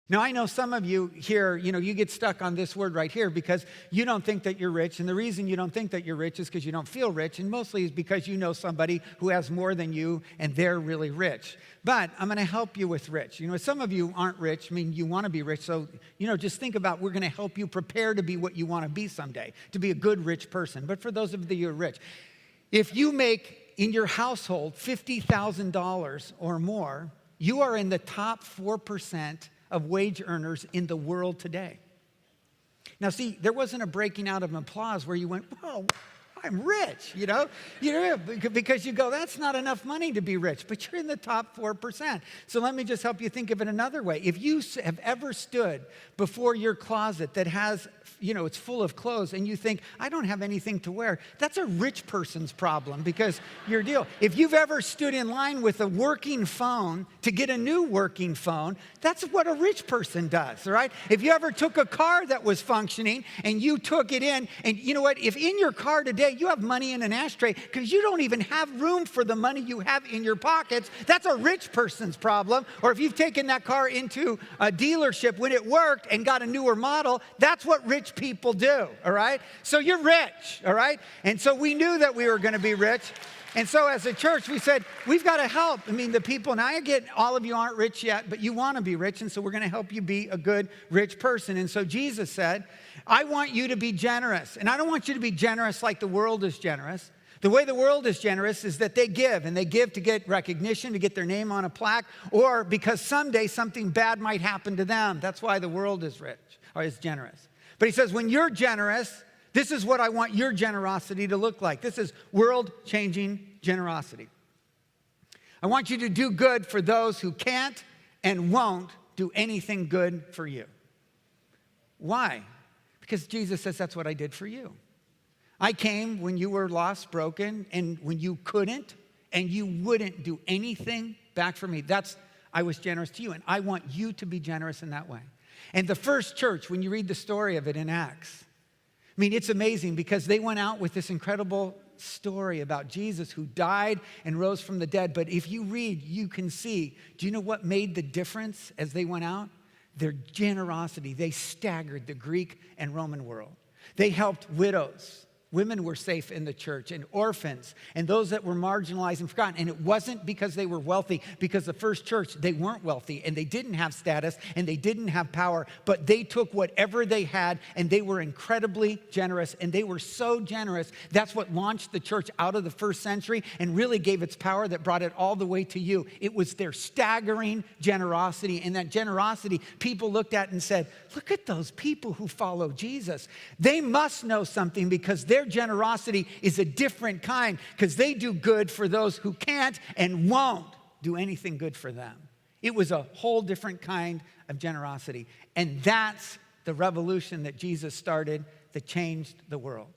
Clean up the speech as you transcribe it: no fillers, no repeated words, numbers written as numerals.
Now, I know some of you here, you get stuck on this word right here because you don't think that you're rich. And the reason you don't think that you're rich is because you don't feel rich. And mostly is because you know somebody who has more than you and they're really rich. But I'm going to help you with rich. Some of you aren't rich. I mean, you want to be rich. So, just think about we're going to help you prepare to be what you want to be someday, to be a good rich person. But for those of you who are rich, if you make in your household $50,000 or more, you are in the top 4% of wage earners in the world today. Now, see, there wasn't a breaking out of applause where you went, whoa, I'm rich, because you go, that's not enough money to be rich, but you're in the top 4%. So let me just help you think of it another way. If you have ever stood before your closet that has, it's full of clothes and you think, I don't have anything to wear, that's a rich person's problem because your deal. If you've ever stood in line with a working phone to get a new working phone, that's what a rich person does, all right? If you ever took a car that was functioning and you took it in, and you know what, if in your car today you have money in an ashtray because you don't even have room for the money you have in your pockets, that's a rich person's problem. Or if you've taken that car into a dealership when it worked and got a newer model, that's what rich people do, all right? So you're rich, all right? And so we knew that we were going to be rich. And so as a church, we said, we've got to help. I mean, the people, and I get all of you aren't rich yet, but you want to be rich, and so we're going to help you be a good, rich person. And so Jesus said, I want you to be generous, and I don't want you to be generous like the world is generous. The way the world is generous is that they give, and they give to get recognition, to get their name on a plaque, or because someday something bad might happen to them. That's why the world is rich, or is generous. But he says, when you're generous, this is what I want your generosity to look like. This is world-changing generosity. I want you to do good for those who can't and won't do anything good for you. Why? Because Jesus says that's what I did for you. I came when you were lost, broken, and when you couldn't and you wouldn't do anything back for me. I was generous to you, and I want you to be generous in that way. And the first church, when you read the story of it in Acts, I mean, it's amazing because they went out with this incredible story about Jesus who died and rose from the dead. But if you read, you can see, do you know what made the difference as they went out? Their generosity. They staggered the Greek and Roman world. They helped widows. Women were safe in the church, and orphans, and those that were marginalized and forgotten. And it wasn't because they were wealthy, because the first church, they weren't wealthy, and they didn't have status, and they didn't have power, but they took whatever they had, and they were incredibly generous, and they were so generous. That's what launched the church out of the first century and really gave its power that brought it all the way to you. It was their staggering generosity, and that generosity people looked at and said, look at those people who follow Jesus. They must know something because their generosity is a different kind, because they do good for those who can't and won't do anything good for them. It was a whole different kind of generosity. And that's the revolution that Jesus started that changed the world.